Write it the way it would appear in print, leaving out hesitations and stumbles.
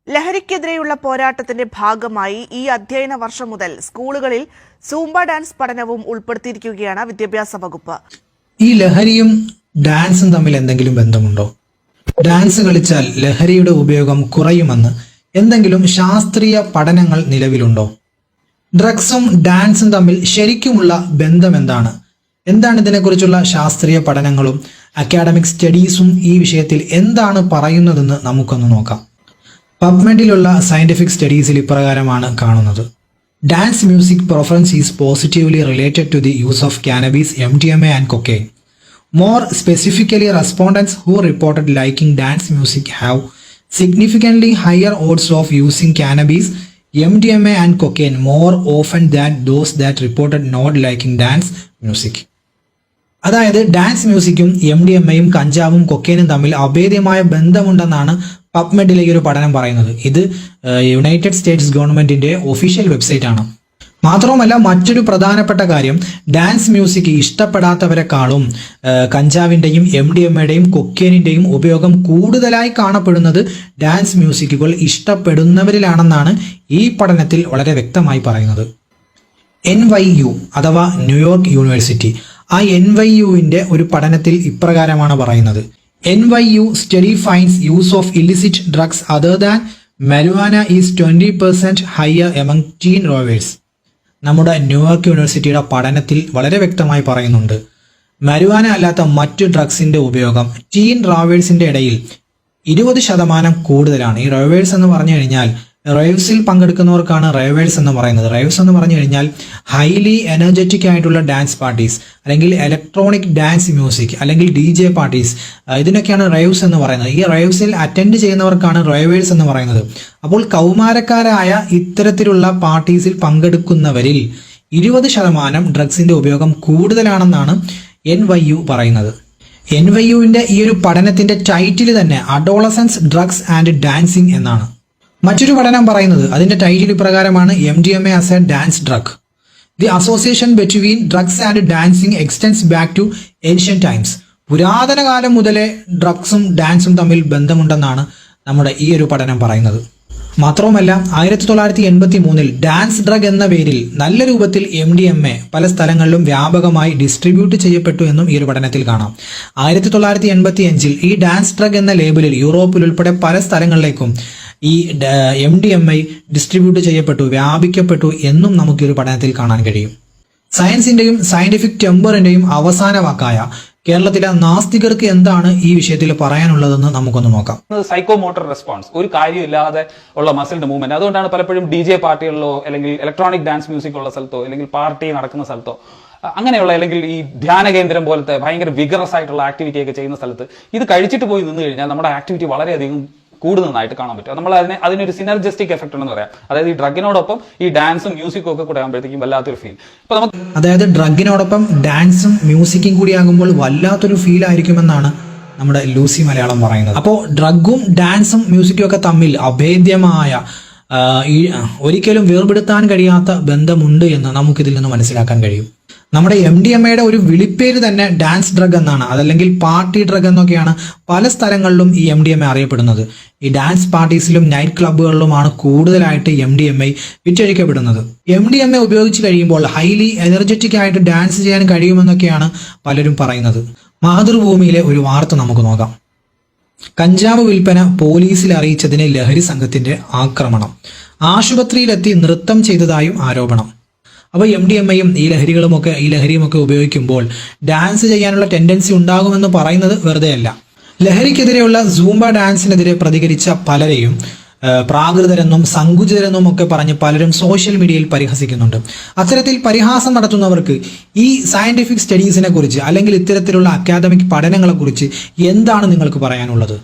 ലഹരിക്കെതിരെയുള്ള പോരാട്ടത്തിന്റെ ഭാഗമായി ഈ അധ്യയന വർഷം മുതൽ സ്കൂളുകളിൽ സൂംബ ഡാൻസ് പഠനവും ഉൾപ്പെടുത്തിയിരിക്കുകയാണ് വിദ്യാഭ്യാസ വകുപ്പ്. ഈ ലഹരിയും ഡാൻസും തമ്മിൽ എന്തെങ്കിലും ബന്ധമുണ്ടോ? ഡാൻസ് കളിച്ചാൽ ലഹരിയുടെ ഉപയോഗം കുറയുമെന്ന് എന്തെങ്കിലും ശാസ്ത്രീയ പഠനങ്ങൾ നിലവിലുണ്ടോ? ഡ്രഗ്സും ഡാൻസും തമ്മിൽ ശരിക്കുമുള്ള ബന്ധം എന്താണ് ഇതിനെക്കുറിച്ചുള്ള ശാസ്ത്രീയ പഠനങ്ങളും അക്കാഡമിക് സ്റ്റഡീസും ഈ വിഷയത്തിൽ എന്താണ് പറയുന്നതെന്ന് നമുക്കൊന്ന് നോക്കാം. പബ്മെഡിലുള്ള സയന്റിഫിക് സ്റ്റഡീസിൽ ഇപ്രകാരമാണ് കാണുന്നത്. Dance music preference is positively related to the use of cannabis, MDMA and cocaine. More specifically, respondents who reported liking dance music have significantly higher odds of using cannabis, MDMA and cocaine more often than those that reported not liking dance music. അതായത് dance മ്യൂസിക്കും MDMAയും കഞ്ചാവും കൊക്കൈനും തമ്മിൽ അഭേദ്യമായ ബന്ധമുണ്ടെന്നാണ് പബ്മെഡിലെ ഒരു പഠനം പറയുന്നത്. ഇത് United States ഗവൺമെന്റിന്റെ ഒഫീഷ്യൽ വെബ്സൈറ്റ് ആണ്. മാത്രവുമല്ല, മറ്റൊരു പ്രധാനപ്പെട്ട കാര്യം, ഡാൻസ് മ്യൂസിക് ഇഷ്ടപ്പെടാത്തവരെക്കാളും കഞ്ചാവിൻ്റെയും MDMAയുടെയും കൊക്കൈനിൻ്റെയും ഉപയോഗം കൂടുതലായി കാണപ്പെടുന്നത് ഡാൻസ് മ്യൂസിക്കുകൾ ഇഷ്ടപ്പെടുന്നവരിലാണെന്നാണ് ഈ പഠനത്തിൽ വളരെ വ്യക്തമായി പറയുന്നത്. NYU അഥവാ ന്യൂയോർക്ക് യൂണിവേഴ്സിറ്റി, ആ NYUവിൻ്റെ ഒരു പഠനത്തിൽ ഇപ്രകാരമാണ് പറയുന്നത്. NYU study finds use of illicit drugs other than marijuana is 20% higher among teen rovers. നമ്മുടെ ന്യൂയോർക്ക് യൂണിവേഴ്സിറ്റിയുടെ പഠനത്തിൽ വളരെ വ്യക്തമായി പറയുന്നുണ്ട്, മരുവാന അല്ലാത്ത മറ്റു ഡ്രഗ്സിന്റെ ഉപയോഗം ടീൻ റോവേഴ്സിന്റെ ഇടയിൽ 20% കൂടുതലാണ്. ഈ റോവേഴ്സ് എന്ന് പറഞ്ഞു കഴിഞ്ഞാൽ റേവ്സിൽ പങ്കെടുക്കുന്നവർക്കാണ് റേവേഴ്സ് എന്ന് പറയുന്നത്. റേവ്സ് എന്ന് പറഞ്ഞു കഴിഞ്ഞാൽ ഹൈലി എനർജറ്റിക് ആയിട്ടുള്ള ഡാൻസ് പാർട്ടീസ്, അല്ലെങ്കിൽ ഇലക്ട്രോണിക് ഡാൻസ് മ്യൂസിക്, അല്ലെങ്കിൽ DJ പാർട്ടീസ്, ഇതിനൊക്കെയാണ് റേവ്സ് എന്ന് പറയുന്നത്. ഈ റേവ്സിൽ അറ്റൻഡ് ചെയ്യുന്നവർക്കാണ് റേവേഴ്സ് എന്ന് പറയുന്നത്. അപ്പോൾ കൗമാരക്കാരായ ഇത്തരത്തിലുള്ള പാർട്ടീസിൽ പങ്കെടുക്കുന്നവരിൽ 20% ഡ്രഗ്സിന്റെ ഉപയോഗം കൂടുതലാണെന്നാണ് NYU പറയുന്നത്. NYUവിന്റെ ഈ ഒരു പഠനത്തിന്റെ ടൈറ്റിൽ തന്നെ അഡോളസൻസ് ഡ്രഗ്സ് ആൻഡ് ഡാൻസിങ് എന്നാണ്. മറ്റൊരു പഠനം പറയുന്നത്, അതിന്റെ ടൈറ്റിൽ ഇപ്രകാരമാണ്: MDMA as a dance drug. The association between drugs and dancing extends back to ancient times. പുരാതന കാലം മുതലേ ഡ്രഗ്സും ഡാൻസും തമ്മിൽ ബന്ധമുണ്ടെന്നാണ് നമ്മുടെ ഈ ഒരു പഠനം പറയുന്നത്. മാത്രവുമല്ല, 1983 ഡാൻസ് ഡ്രഗ് എന്ന പേരിൽ നല്ല രൂപത്തിൽ MDMA പല സ്ഥലങ്ങളിലും വ്യാപകമായി ഡിസ്ട്രിബ്യൂട്ട് ചെയ്യപ്പെട്ടു എന്നും ഈ ഒരു പഠനത്തിൽ കാണാം. 1985 ഈ ഡാൻസ് ഡ്രഗ് എന്ന ലേബലിൽ യൂറോപ്പിൽ ഉൾപ്പെടെ പല സ്ഥലങ്ങളിലേക്കും ഈ MDMA ഡിസ്ട്രിബ്യൂട്ട് ചെയ്യപ്പെട്ടു, വ്യാപിക്കപ്പെട്ടു എന്നും നമുക്ക് ഈ ഒരു പഠനത്തിൽ കാണാൻ കഴിയും. സയൻസിന്റെയും സയന്റിഫിക് ടെമ്പറിന്റെയും അവസാന വാക്കായ കേരളത്തിലെ നാസ്തികർക്ക് എന്താണ് ഈ വിഷയത്തിൽ പറയാനുള്ളതെന്ന് നമുക്കൊന്ന് നോക്കാം. സൈക്കോമോട്ടർ റെസ്പോൺസ്, ഒരു കാര്യമില്ലാതെ ഉള്ള മസിലിന്റെ മൂവ്മെന്റ്. അതുകൊണ്ടാണ് പലപ്പോഴും DJ പാർട്ടികളിലോ അല്ലെങ്കിൽ ഇലക്ട്രോണിക് ഡാൻസ് മ്യൂസിക് ഉള്ള സ്ഥലത്തോ അല്ലെങ്കിൽ പാർട്ടി നടക്കുന്ന സ്ഥലത്തോ അങ്ങനെയുള്ള, അല്ലെങ്കിൽ ഈ ധ്യാന കേന്ദ്രം പോലത്തെ ഭയങ്കര വിഗറസ് ആയിട്ടുള്ള ആക്ടിവിറ്റി ഒക്കെ ചെയ്യുന്ന സ്ഥലത്ത് ഇത് കഴിച്ചിട്ട് പോയി നിന്ന് കഴിഞ്ഞാൽ നമ്മുടെ ആക്ടിവിറ്റി വളരെയധികം കൂടുന്നതായിട്ട് കാണാൻ പറ്റും. നമ്മൾ അതിനൊരു സിനർജസ്റ്റിക് എഫക്ട് ഉണ്ടെന്ന് പറയാം. അതായത് ഈ ഡ്രഗിനോടൊപ്പം ഈ ഡാൻസും മ്യൂസിക്കും ഒക്കെ കൂടെ ആകുമ്പോഴത്തേക്കും വല്ലാത്തൊരു ഫീൽ. അപ്പൊ നമുക്ക് അതായത് ഡ്രഗിനോടൊപ്പം ഡാൻസും മ്യൂസിക്കും കൂടി ആകുമ്പോൾ വല്ലാത്തൊരു ഫീൽ ആയിരിക്കുമെന്നാണ് നമ്മുടെ ലൂസി മലയാളം പറയുന്നത്. അപ്പോൾ ഡ്രഗും ഡാൻസും മ്യൂസിക്കും ഒക്കെ തമ്മിൽ അഭേദ്യമായ, ഒരിക്കലും വേർപെടുത്താൻ കഴിയാത്ത ബന്ധമുണ്ട് എന്ന് നമുക്കിതിൽ നിന്ന് മനസ്സിലാക്കാൻ കഴിയും. നമ്മുടെ MDMAയുടെ ഒരു വിളിപ്പേര് തന്നെ ഡാൻസ് ഡ്രഗ് എന്നാണ്, അതല്ലെങ്കിൽ പാർട്ടി ഡ്രഗ് എന്നൊക്കെയാണ് പല സ്ഥലങ്ങളിലും ഈ MDMA അറിയപ്പെടുന്നത്. ഈ ഡാൻസ് പാർട്ടീസിലും നൈറ്റ് ക്ലബ്ബുകളിലുമാണ് കൂടുതലായിട്ട് MDMA വിറ്റഴിക്കപ്പെടുന്നത്. MDMA ഉപയോഗിച്ച് കഴിയുമ്പോൾ ഹൈലി എനർജറ്റിക് ആയിട്ട് ഡാൻസ് ചെയ്യാൻ കഴിയുമെന്നൊക്കെയാണ് പലരും പറയുന്നത്. മാതൃഭൂമിയിലെ ഒരു വാർത്ത നമുക്ക് നോക്കാം. കഞ്ചാവ് വിൽപ്പന പോലീസിൽ അറിയിച്ചതിന് ലഹരി സംഘത്തിന്റെ ആക്രമണം. ആശുപത്രിയിലെത്തി നൃത്തം ചെയ്തതായും ആരോപണം. അപ്പോൾ MDMAയും ഈ ലഹരിയുമൊക്കെ ഉപയോഗിക്കുമ്പോൾ ഡാൻസ് ചെയ്യാനുള്ള ടെൻഡൻസി ഉണ്ടാകുമെന്ന് പറയുന്നത് വെറുതെയല്ല. ലഹരിക്കെതിരെയുള്ള സൂംബ ഡാൻസിനെതിരെ പ്രതികരിച്ച പലരെയും പ്രാകൃതരെന്നും സങ്കുചിതരെന്നും ഒക്കെ പറഞ്ഞ് പലരും സോഷ്യൽ മീഡിയയിൽ പരിഹസിക്കുന്നുണ്ട്. അത്തരത്തിൽ പരിഹാസം നടത്തുന്നവർക്ക് ഈ സയന്റിഫിക് സ്റ്റഡീസിനെ കുറിച്ച് അല്ലെങ്കിൽ ഇത്തരത്തിലുള്ള അക്കാദമിക് പഠനങ്ങളെ കുറിച്ച് എന്താണ് നിങ്ങൾക്ക് പറയാനുള്ളത്?